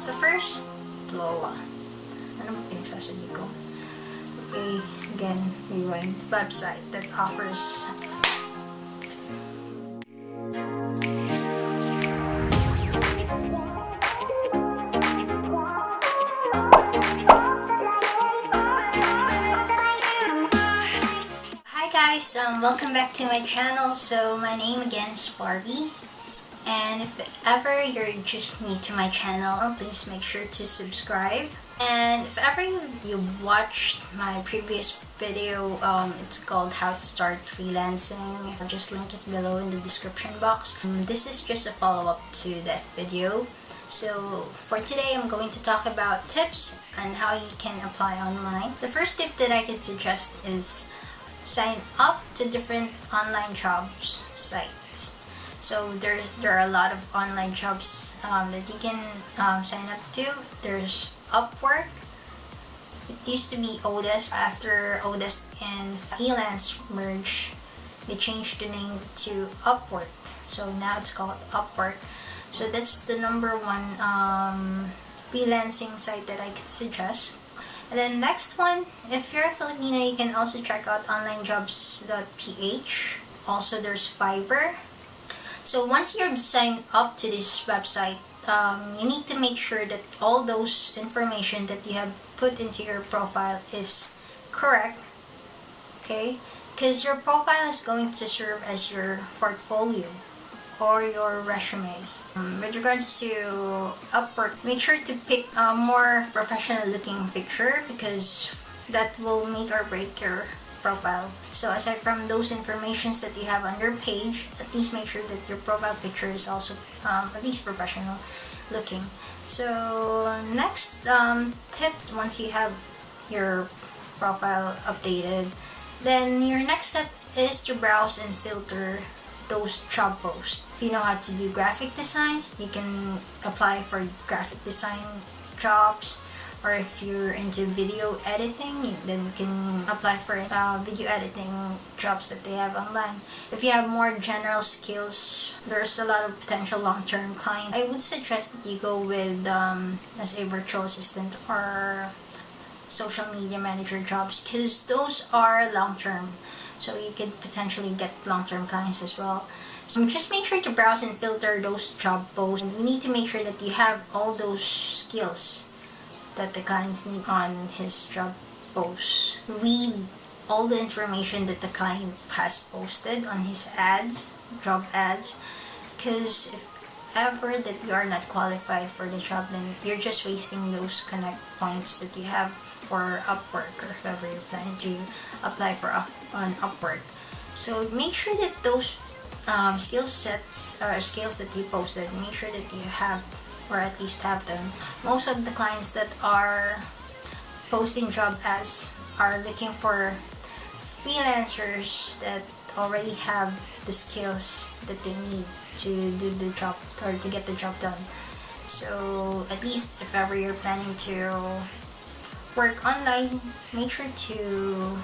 The first, ano ba pinagsasabi ko? Okay, again, rewind. Website that offers Hi guys, welcome back to my channel. So my name again is Barbie, and if ever you're just new to my channel, please make sure to subscribe. And if ever you watched my previous video, it's called How to Start Freelancing. I'll just link it below in the description box. This is just a follow-up to that video. So for today, I'm going to talk about tips on how you can apply online. The first tip that I can suggest is sign up to different online jobs sites. So there are a lot of online jobs that you can sign up to. There's Upwork. It used to be Odesk. After Odesk and Freelance merged, they changed the name to Upwork. So now it's called Upwork. So that's the #1 freelancing site that I could suggest. And then next one, if you're a Filipino, you can also check out onlinejobs.ph. Also, there's Fiverr. So once you're signed up to this website, you need to make sure that all those information that you have put into your profile is correct. Okay? Because your profile is going to serve as your portfolio or your resume. With regards to Upwork, make sure to pick a more professional looking picture because that will make or break your profile. So aside from those informations that you have on your page, at least make sure that your profile picture is also at least professional looking. So next tip, once you have your profile updated, then your next step is to browse and filter those job posts. If you know how to do graphic designs, you can apply for graphic design jobs. Or if you're into video editing, then you can apply for video editing jobs that they have online. If you have more general skills, there's a lot of potential long-term clients. I would suggest that you go with as a virtual assistant or social media manager jobs because those are long-term. So you could potentially get long-term clients as well. So just make sure to browse and filter those job posts. You need to make sure that you have all those skills that the clients need on his job posts. Read all the information that the client has posted on his ads, job ads, because if ever that you are not qualified for the job, then you're just wasting those connect points that you have for Upwork, or if ever you're planning to apply for on Upwork. So make sure that those skill sets or skills that you posted, make sure that you have, or at least have them. Most of the clients that are posting job ads are looking for freelancers that already have the skills that they need to do the job or to get the job done. So at least if ever you're planning to work online, make sure to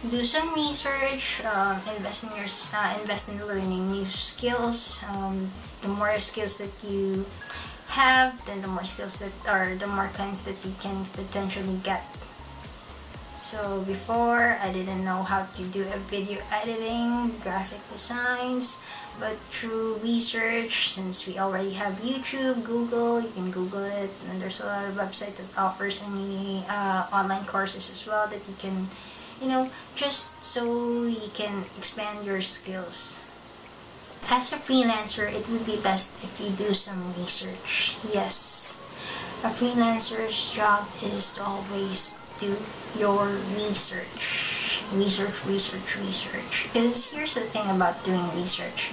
do some research, invest in learning new skills. The more skills that you have, then the more skills that are the more clients that you can potentially get. So before, I didn't know how to do a video editing, graphic designs, but through research, since we already have YouTube, Google, you can Google it, and there's a lot of websites that offers any online courses as well that you can, just so you can expand your skills. As a freelancer, it would be best if you do some research. Yes, a freelancer's job is to always do your research. Because here's the thing about doing research.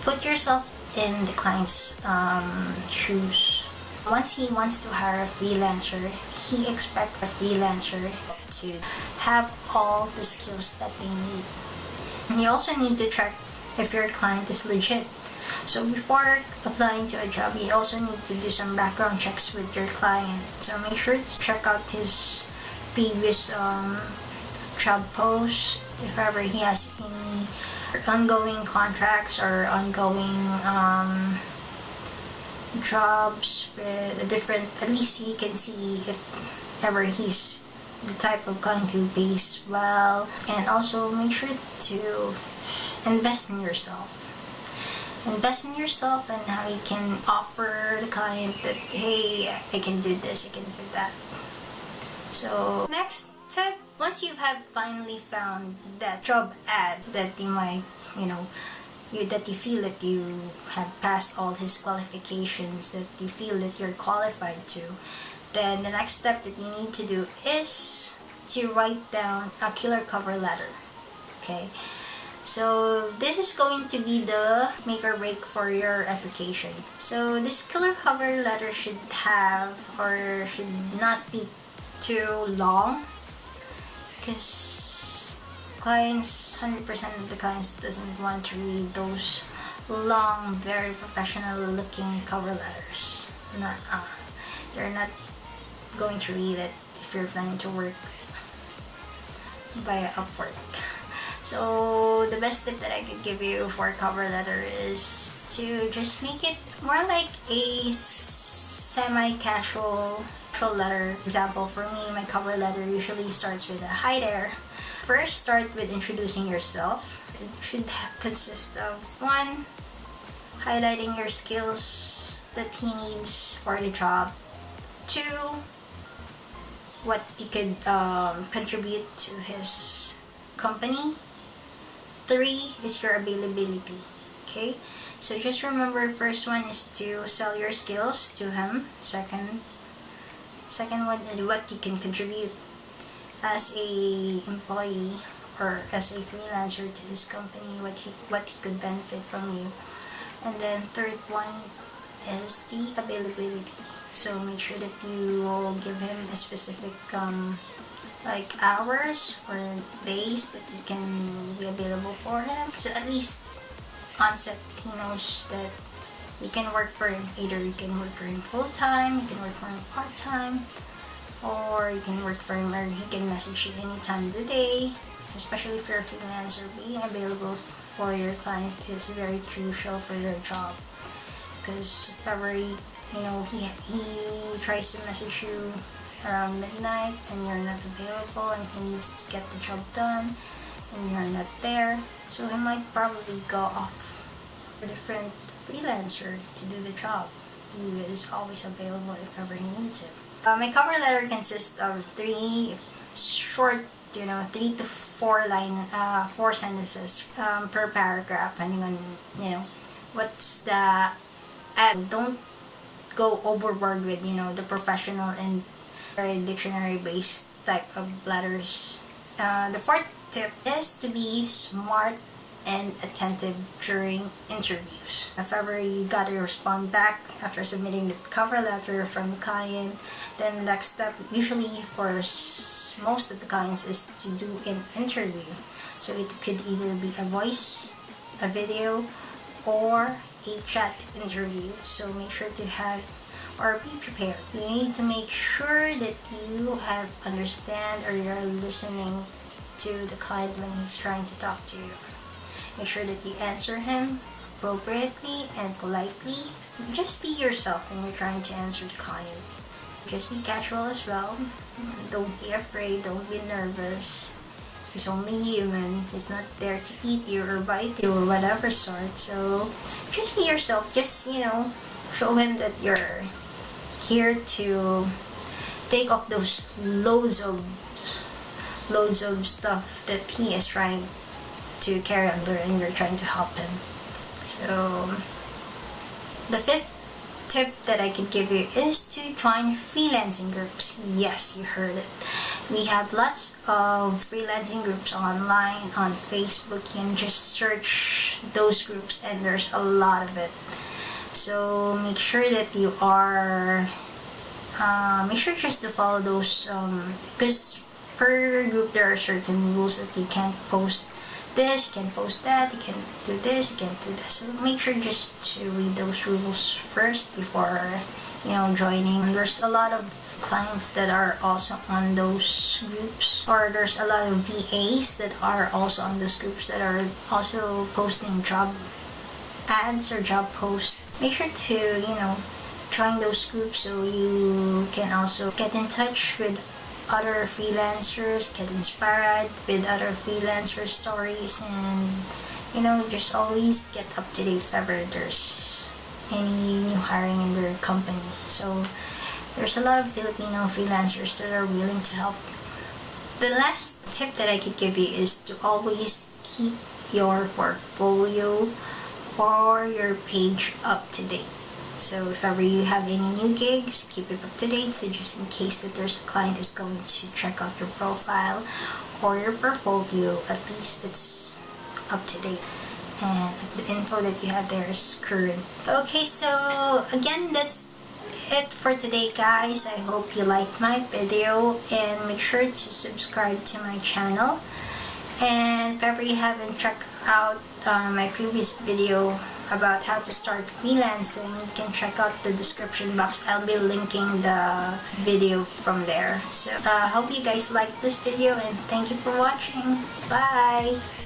Put yourself in the client's shoes. Once he wants to hire a freelancer, he expects a freelancer to have all the skills that they need. You also need to check if your client is legit. So before applying to a job, you also need to do some background checks with your client. So make sure to check out his previous job posts, if ever he has any ongoing contracts or ongoing jobs with a different, at least you can see if ever he's the type of client who pays well. And also make sure to invest in yourself. Invest in yourself and how you can offer the client that, hey, I can do this, I can do that. So next tip, once you have finally found that job ad that you might, that you feel that you have passed all his qualifications, that you feel that you're qualified to, then the next step that you need to do is to write down a killer cover letter. Okay, so this is going to be the make or break for your application. So this killer cover letter should have, or should not be too long, because clients, 100% of the clients doesn't want to read those long, very professional looking cover letters. They're not going to read it if you're planning to work via Upwork. So the best tip that I could give you for a cover letter is to just make it more like a semi-casual letter. For example, for me, my cover letter usually starts with a hi there. First, start with introducing yourself. It should consist of 1, highlighting your skills that he needs for the job. 2, what you could contribute to his company. 3 is your availability. Okay, so just remember, first one is to sell your skills to him. Second one is what you can contribute as a employee or as a freelancer to his company, what he could benefit from you. And then third one is the availability. So make sure that you will give him a specific like hours or days that you can be available for him. So at least onset he knows that you can work for him. Either you can work for him full-time, you can work for him part-time, or you can work for him, or he can message you any time of the day. Especially if you're a freelancer, being available for your client is very crucial for your job. Because if ever he tries to message you around midnight and you're not available and he needs to get the job done and you're not there, so he might probably go off a different freelancer to do the job who is always available if ever he needs it. My cover letter consists of 3 short, 3 to 4 sentences per paragraph, depending on what's the ad. Don't go overboard with the professional and very dictionary based type of letters. The 4th tip is to be smart and attentive during interviews. If ever you gotta respond back after submitting the cover letter from the client, then the next step usually for most of the clients is to do an interview. So it could either be a voice, a video, or a chat interview. So make sure to have or be prepared. You need to make sure that you have understand or you're listening to the client when he's trying to talk to you. Make sure that you answer him appropriately and politely. Just be yourself when you're trying to answer the client. Just be casual as well. Don't be afraid, don't be nervous. He's only human. He's not there to eat you or bite you or whatever sort. So just be yourself. Just, show him that you're here to take off those loads of stuff that he is trying to carry under and you're trying to help him. So the 5th tip that I could give you is to join freelancing groups. Yes, you heard it. We have lots of freelancing groups online on Facebook. You can just search those groups and there's a lot of it. So make sure that you are make sure just to follow those because per group there are certain rules that you can't post this, you can post that, you can do this, you can't do this. So make sure just to read those rules first before joining. There's a lot of clients that are also on those groups, or there's a lot of VAs that are also on those groups that are also posting job ads or job posts. Make sure to join those groups so you can also get in touch with other freelancers, get inspired with other freelancer stories, and just always get up to date if ever there's any new hiring in their company. So there's a lot of Filipino freelancers that are willing to help. The last tip that I could give you is to always keep your portfolio or your page up to date. So if ever you have any new gigs, keep it up to date, so just in case that there's a client who's going to check out your profile or your portfolio, at least it's up to date and the info that you have there is current. Okay, so again, that's it for today, guys. I hope you liked my video, and make sure to subscribe to my channel. And if ever you haven't checked out my previous video about how to start freelancing, you can check out the description box. I'll be linking the video from there. So hope you guys liked this video, and thank you for watching. Bye!